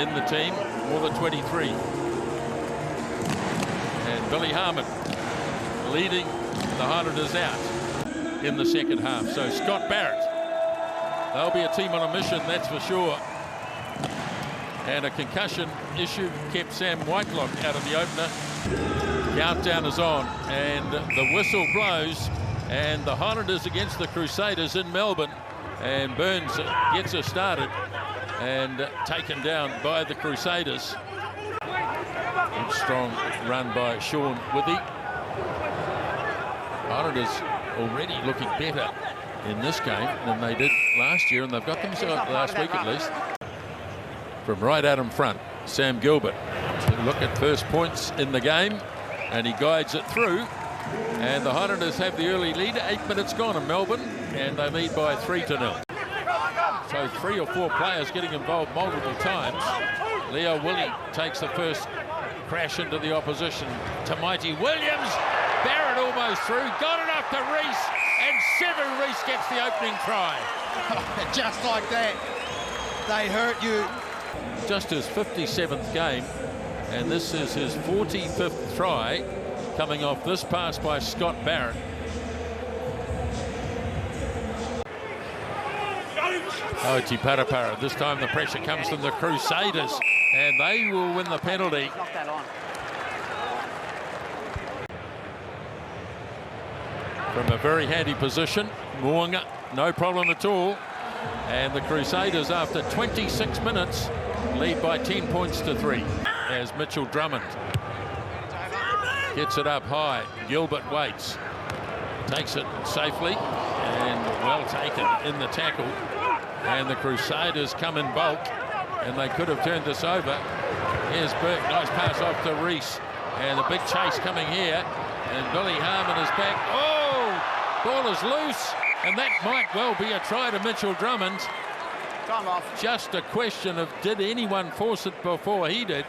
in the team, more than 23. And Billy Harmon leading the Highlanders out in the second half. So Scott Barrett, they'll be a team on a mission, that's for sure. And a concussion issue kept Sam Whitelock out of the opener. Countdown is on, and the whistle blows, and the Highlanders against the Crusaders in Melbourne. And Burns gets us started and taken down by the Crusaders. Good strong run by Sean Withy. Highlanders already looking better in this game than they did last year, and they've got themselves last week at least. From right out in front, Sam Gilbert to look at first points in the game, and he guides it through. And the Highlanders have the early lead. 8 minutes gone in Melbourne, and they lead by 3-0. So 3 or 4 players getting involved multiple times. Leo Willie takes the first crash into the opposition to Mighty Williams. Barrett almost through, got it up to Reese, and Sevu Reese gets the opening try. Just like that, they hurt you. Just his 57th game, and this is his 45th try, coming off this pass by Scott Barrett. Oti Parapara, this time the pressure comes from the Crusaders, and they will win the penalty. From a very handy position, Moonga, no problem at all. And the Crusaders, after 26 minutes, lead by 10 points to 3. As Mitchell Drummond gets it up high. Gilbert waits, takes it safely, and well taken in the tackle. And the Crusaders come in bulk, and they could have turned this over. Here's Burke, nice pass off to Reese, and a big chase coming here. And Billy Harmon is back. Oh, ball is loose. And that might well be a try to Mitchell Drummond. Time off. Just a question of did anyone force it before he did.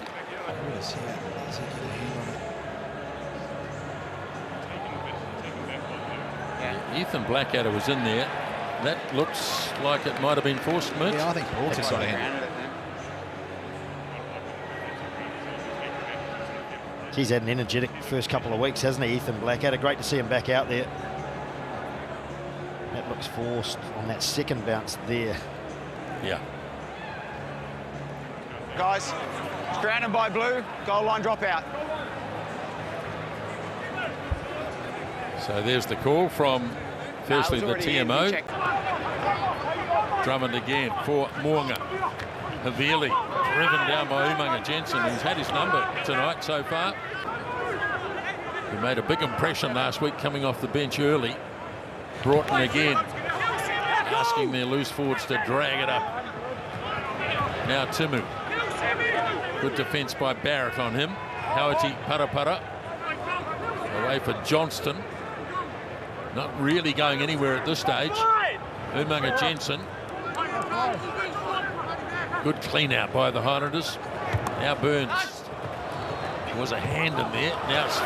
Yeah. Ethan Blackadder was in there. That looks like it might have been forced, Mitch. Yeah, I think Paul took it. He's had an energetic first couple of weeks, hasn't he, Ethan Blackadder? Great to see him back out there. That looks forced on that second bounce there. Yeah. Guys, grounded by blue, goal line drop out. So there's the call from, firstly, the TMO. Drummond again for Moonga. Havili driven down by Umaga Jensen, who's had his number tonight so far. He made a big impression last week coming off the bench early. Broughton again, asking their loose forwards to drag it up. Now Timu. Good defence by Barrett on him. Hauiti Parapara. Away for Johnston. Not really going anywhere at this stage. Umaga Jensen. Good clean out by the Highlanders. Now Burns. There was a hand in there. Now it's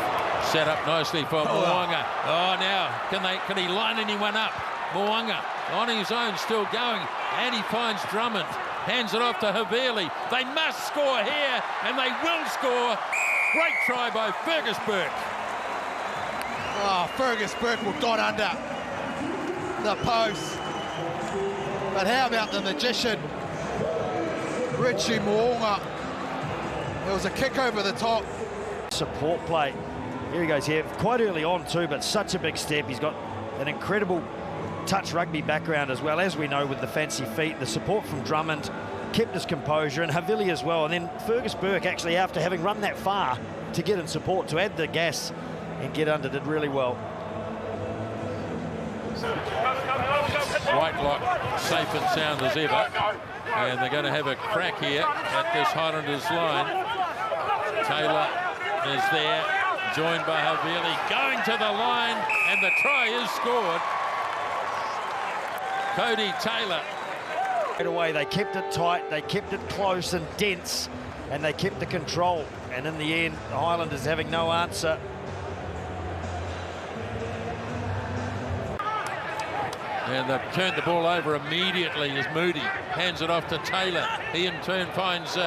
set up nicely for Moonga. Oh, now can he line anyone up? Moonga on his own, still going, and he finds Drummond. Hands it off to Havili. They must score here, and they will score. Great try by Fergus Burke. Oh, Fergus Burke will dot under the post. But how about the magician, Richie Moonga? It was a kick over the top. Support play. Here he goes here, quite early on too, but such a big step. He's got an incredible touch rugby background as well, as we know with the fancy feet. The support from Drummond kept his composure, and Havili as well. And then Fergus Burke, actually, after having run that far to get in support, to add the gas and get under, did really well. Whitelock safe and sound as ever, and they're going to have a crack here at this Highlanders line. Taylor is there, joined by Havili, going to the line, and the try is scored. Cody Taylor. Right away, they kept it tight, they kept it close and dense, and they kept the control. And in the end, the Highlanders having no answer. And they've turned the ball over immediately as Moody hands it off to Taylor. He in turn finds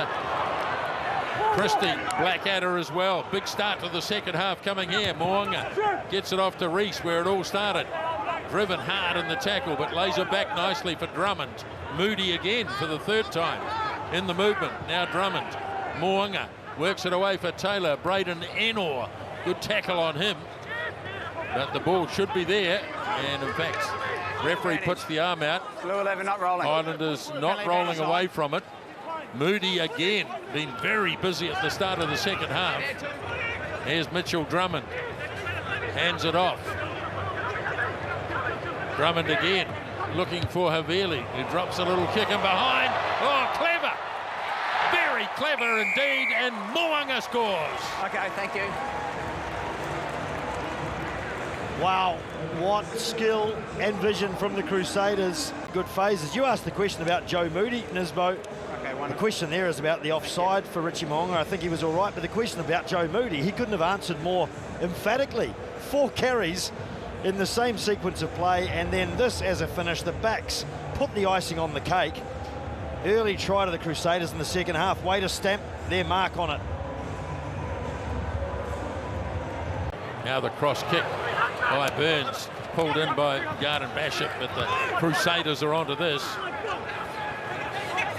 Christie, Blackadder as well. Big start to the second half coming here. Moonga gets it off to Reese where it all started. Driven hard in the tackle, but lays it back nicely for Drummond. Moody again for the third time in the movement. Now Drummond. Moonga works it away for Taylor. Braden Enor, good tackle on him. But the ball should be there. And in fact, referee puts the arm out. Blue 11 not rolling. Highlanders not rolling away from it. Moody again been very busy at the start of the second half. Here's Mitchell Drummond. Hands it off. Drummond again looking for Havili, who drops a little kick in behind. Oh, clever. Very clever indeed, and Moonga scores. Okay, thank you. Wow, what skill and vision from the Crusaders. Good phases. You asked the question about Joe Moody, Nisbo. Okay, The question there is about the offside for Richie Moonga. I think he was all right, but the question about Joe Moody, he couldn't have answered more emphatically. 4 carries in the same sequence of play, and then this as a finish. The backs put the icing on the cake. Early try to the Crusaders in the second half. Way to stamp their mark on it. Now the cross kick by Burns, pulled in by Garden Bashop, but the Crusaders are onto this.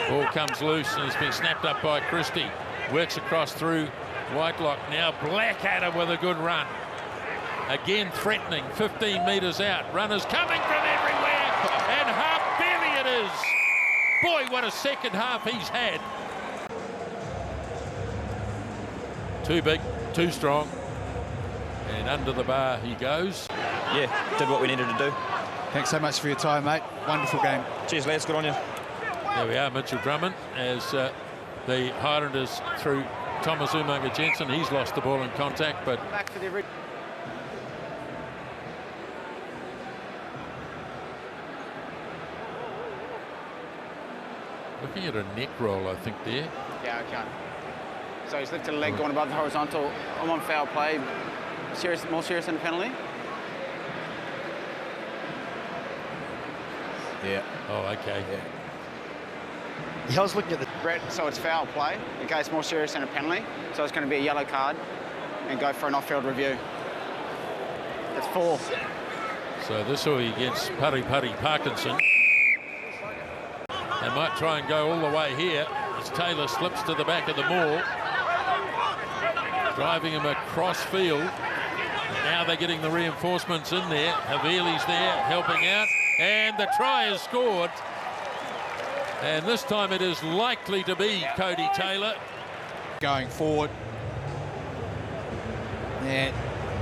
Ball comes loose and it's been snapped up by Christie. Works across through Whitelock. Now Blackadder with a good run. Again threatening, 15 metres out. Runners coming from everywhere, and half barely it is. Boy, what a second half he's had. Too big, too strong. And under the bar he goes. Yeah, did what we needed to do. Thanks so much for your time, mate. Wonderful game. Cheers, lads. Good on you. There we are, Mitchell Drummond, as the Highlanders through Thomas Umaga Jensen. He's lost the ball in contact, but Back for the original. looking at a neck roll, I think, there. Yeah, okay. So he's lifted a leg going above the horizontal. I'm on foul play. Serious, more serious than a penalty? Yeah. Oh, okay. Yeah, I was looking at the... Brett, so it's foul play. It goes more serious than a penalty. So it's going to be a yellow card and go for an off-field review. It's 4. So this will be against Pari Parkinson. They might try and go all the way here as Taylor slips to the back of the maul. Driving him across field. Now they're getting the reinforcements in there. Havili's there helping out. And the try is scored. And this time it is likely to be Cody Taylor. Going forward. Yeah,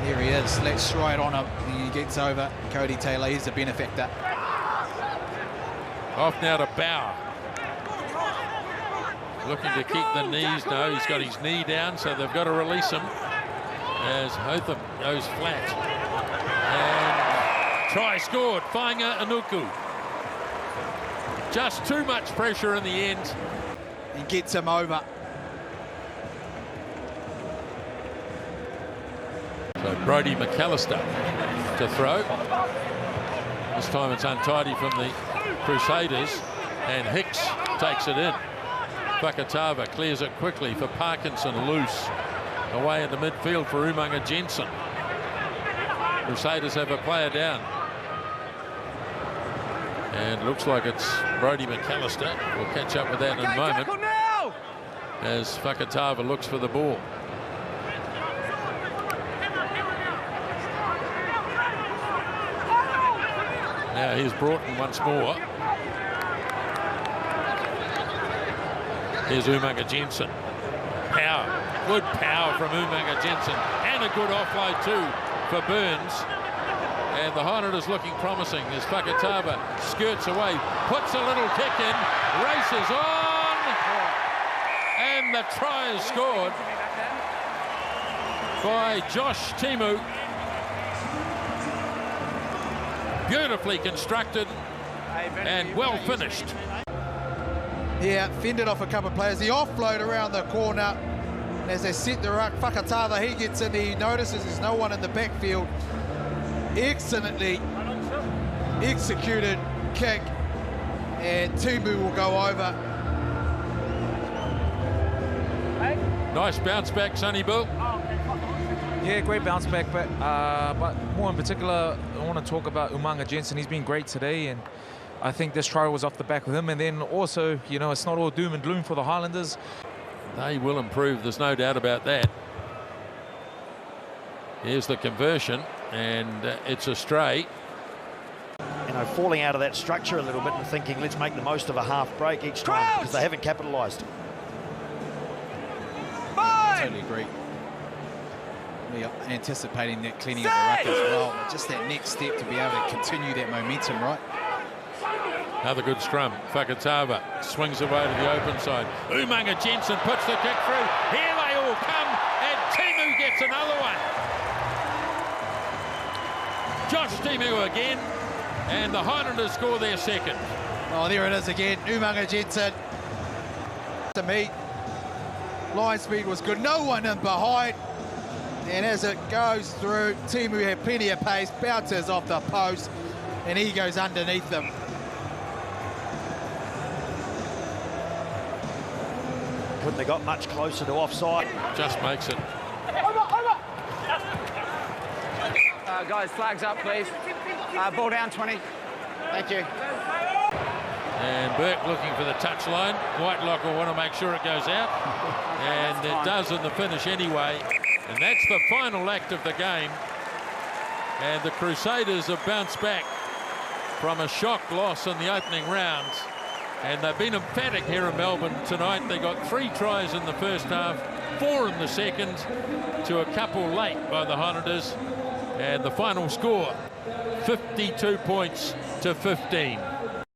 here he is. Let's straight on him. He gets over. Cody Taylor, he's the benefactor. Off now to Bauer. Looking to keep the knees. No, he's got his knee down, so they've got to release him as Hotham goes flat. And try scored. Whainga Anuku. Just too much pressure in the end. He gets him over. So Brodie McAllister to throw. This time it's untidy from the Crusaders, and Hicks takes it in. Fakatava clears it quickly for Parkinson, loose. Away in the midfield for Umaga Jensen. Crusaders have a player down. And looks like it's Brodie McAllister. We'll catch up with that in a moment. As Fakatava looks for the ball. Now here's Broughton once more. Here's Umaga Jensen. Power. Good power from Umaga Jensen. And a good offload too for Burns. And the Highlanders looking promising as Fakatava skirts away. Puts a little kick in. Races on. And the try is scored by Josh Timu. Beautifully constructed and well finished. Yeah, fended off a couple of players. The offload around the corner. And as they set the ruck, Fakatava, he gets in, he notices there's no one in the backfield. Excellently executed kick, and Timu will go over. Nice bounce back, Sonny Bill. Yeah, great bounce back, but more in particular, I want to talk about Umanga Jensen. He's been great today, and I think this try was off the back of him. And then also, you know, it's not all doom and gloom for the Highlanders. They will improve, there's no doubt about that. Here's the conversion, and it's a stray. You know, falling out of that structure a little bit and thinking, let's make the most of a half break each time, because they haven't capitalised. Totally agree. We are anticipating that cleaning up the ruck as well. Just that next step to be able to continue that momentum, right? Another good scrum. Fakatava swings away to the open side. Umanga Jensen puts the kick through. Here they all come, and Timu gets another one. Josh Timu again, and the Highlanders score their second. Oh, there it is again. Umanga Jensen to meet. Line speed was good. No one in behind. And as it goes through, Timu had plenty of pace, bounces off the post, and he goes underneath them. Couldn't have got much closer to offside. Just makes it. Guys, flags up, please. Ball down 20. Thank you. And Burke looking for the touchline. Whitelock will want to make sure it goes out. And it does in the finish anyway. And that's the final act of the game. And the Crusaders have bounced back from a shock loss in the opening rounds. And they've been emphatic here in Melbourne tonight. They got 3 tries in the first half, 4 in the second, to a couple late by the Highlanders. And the final score, 52 points to 15.